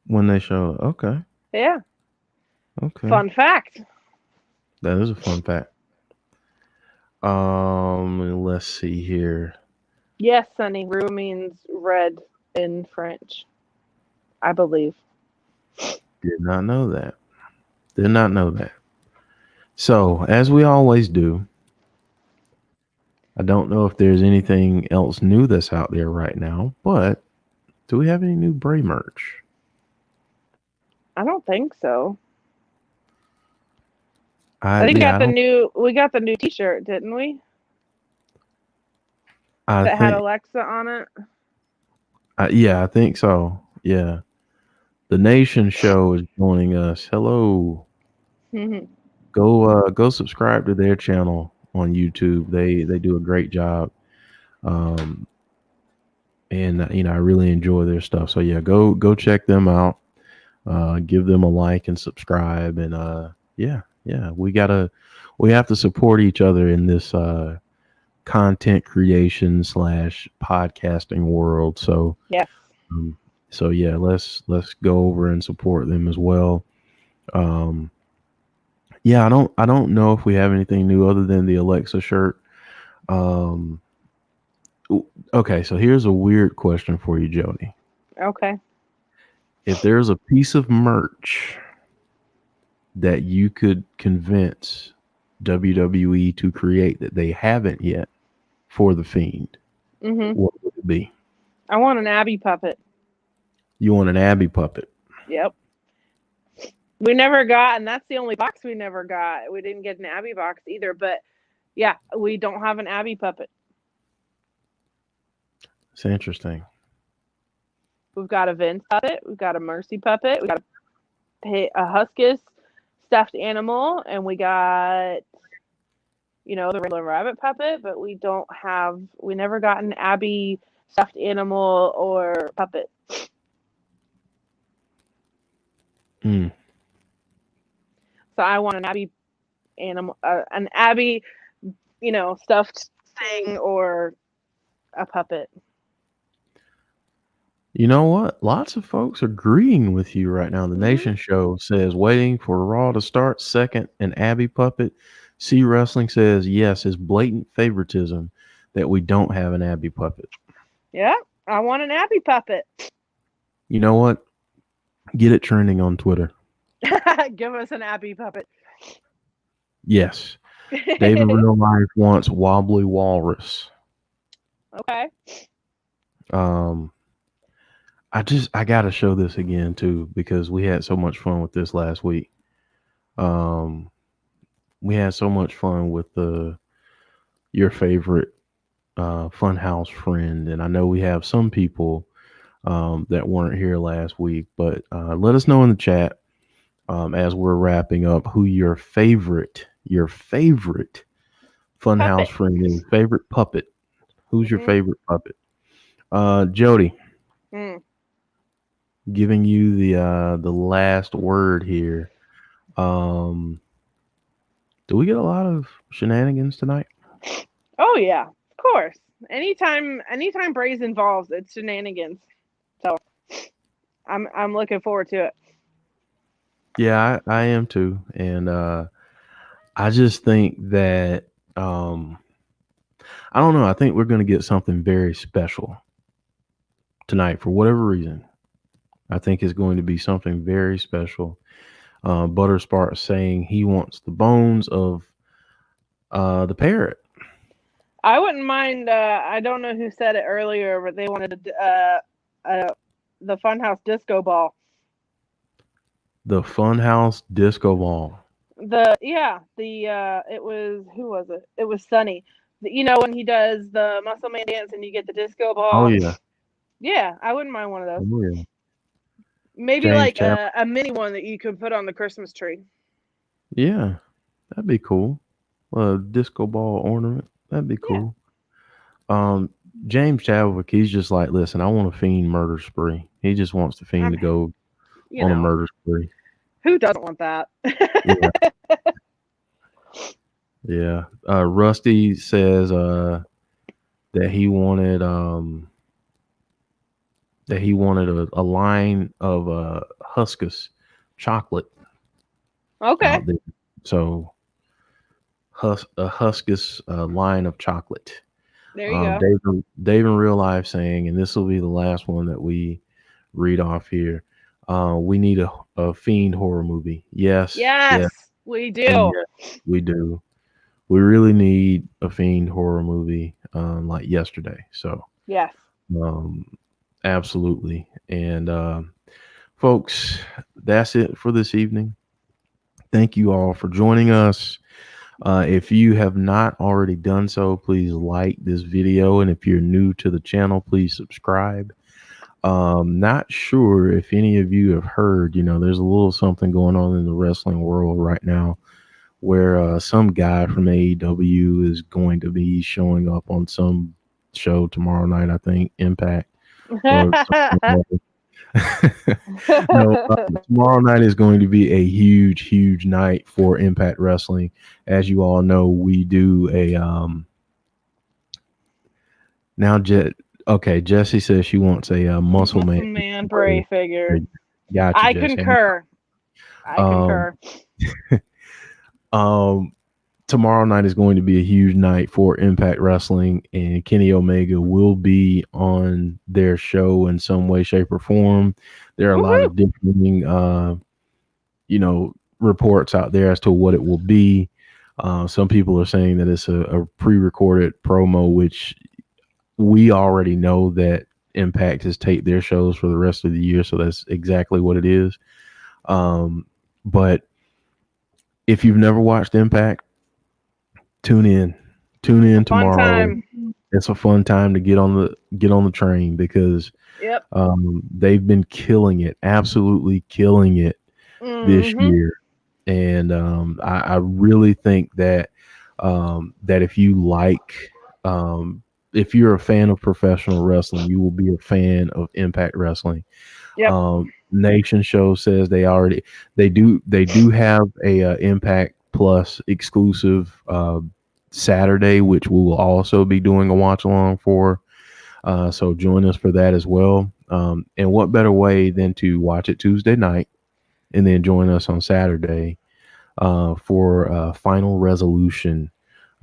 when they show. Okay, Yeah. okay, Fun fact. that is a fun fact. Let's see here. Yes, Sonny, Rue means red in French, I believe. Did not know that. Did not know that. So, as we always do, I don't know if there's anything else new that's out there right now, but do we have any new Bray merch? I don't think so. I I think yeah, I don't. we got the new T-shirt, didn't we? I That had think Alexa on it. yeah, I think so. Yeah, the Nation Show is joining us. Hello. go subscribe to their channel on YouTube. They do a great job. Um, and I really enjoy their stuff. So yeah, go check them out. Give them a like and subscribe. And yeah, we have to support each other in this content creation / podcasting world. So Yeah. so yeah, let's go over and support them as well. Um, yeah, I don't know if we have anything new other than the Alexa shirt. Um, okay, so here's a weird question for you, Jody. Okay. If there's a piece of merch that you could convince WWE to create that they haven't yet for the Fiend, what would it be? I want an Abby puppet. You want an Abby puppet? Yep. We never got, and that's the only box we never got. We didn't get an Abby box either, but yeah, we don't have an Abby puppet. It's interesting. We've got a Vince puppet. We've got a Mercy puppet. We got a Huskus stuffed animal, and we got, the Rambling Rabbit puppet, but we never got an Abby stuffed animal or puppet. Mm. So I want an Abby animal, an Abby, stuffed thing or a puppet. You know what? Lots of folks agreeing with you right now. The Nation Show says waiting for Raw to start. Second, an Abby puppet. C Wrestling says yes, it's blatant favoritism that we don't have an Abby puppet. Yeah, I want an Abby puppet. You know what? Get it trending on Twitter. Give us an Abby puppet. Yes. Dave in real life wants Wobbly Walrus. Okay. I gotta show this again too because we had so much fun with this last week. We had so much fun with your favorite Funhouse friend, and I know we have some people that weren't here last week, but let us know in the chat as we're wrapping up who your favorite Funhouse friend is. Favorite puppet. Who's your favorite puppet? Jody. Giving you the last word here. Do we get a lot of shenanigans tonight? Oh yeah, of course. Anytime Bray's involved, it's shenanigans. So I'm looking forward to it. Yeah, I am too, and I just think that I don't know. I think we're going to get something very special tonight for whatever reason. I think it's going to be something very special. Butterspart saying he wants the bones of the parrot. I wouldn't mind. I don't know who said it earlier, but they wanted the Funhouse disco ball. The Funhouse disco ball. It was, who was it? It was Sunny. When he does the Muscle Man dance and you get the disco ball. Oh yeah. Yeah, I wouldn't mind one of those. Oh, yeah. Maybe James like Chapel. a mini one that you could put on the Christmas tree. Yeah, that'd be cool. A disco ball ornament. That'd be cool. Yeah. James Chadwick, he's just like, listen, I want a Fiend murder spree. He just wants the Fiend to go on a murder spree. Who doesn't want that? Yeah. Rusty says that he wanted a line of Huskus chocolate. Okay. So a Huskus line of chocolate. There you go. Dave in real life saying, and this will be the last one that we read off here. We need a Fiend horror movie. Yes, we do. Yes, we do. We really need a Fiend horror movie like yesterday. So yes. Absolutely. And folks, that's it for this evening. Thank you all for joining us. If you have not already done so, please like this video. And if you're new to the channel, please subscribe. Not sure if any of you have heard, there's a little something going on in the wrestling world right now where some guy from AEW is going to be showing up on some show tomorrow night. I think Impact or something. No, tomorrow night is going to be a huge, huge night for Impact Wrestling. As you all know, we do a now. Okay, Jesse says she wants a muscle man Bray figure. Gotcha, I Jesse. concur. Um, Tomorrow night is going to be a huge night for Impact Wrestling, and Kenny Omega will be on their show in some way, shape, or form. There are a lot of differing, reports out there as to what it will be. Some people are saying that it's a pre-recorded promo, which we already know that Impact has taped their shows for the rest of the year, so that's exactly what it is. But if you've never watched Impact, tune in tomorrow. It's a fun time to get on the train because they've been killing it, absolutely killing it this year. And I really think that that if you if you're a fan of professional wrestling, you will be a fan of Impact Wrestling. Nation Show says they do have a Impact Plus exclusive Saturday, which we will also be doing a watch along for. So join us for that as well. And what better way than to watch it Tuesday night and then join us on Saturday for Final Resolution,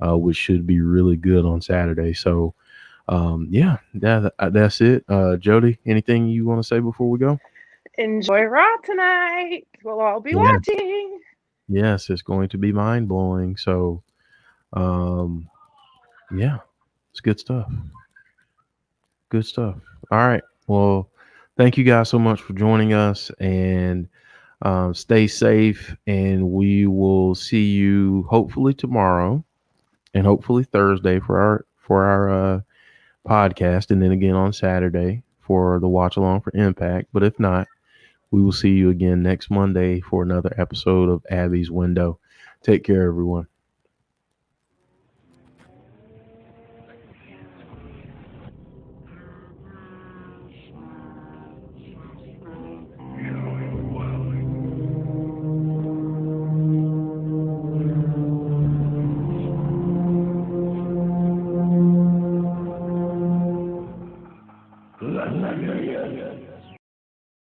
which should be really good on Saturday. So that's it. Jodie, anything you want to say before we go? Enjoy Raw tonight. We'll all be watching. Yes, it's going to be mind blowing. So, it's good stuff. Good stuff. All right. Well, thank you guys so much for joining us, and stay safe. And we will see you hopefully tomorrow, and hopefully Thursday for our podcast, and then again on Saturday for the watch along for Impact. But if not, we will see you again next Monday for another episode of Abby's Window. Take care, everyone.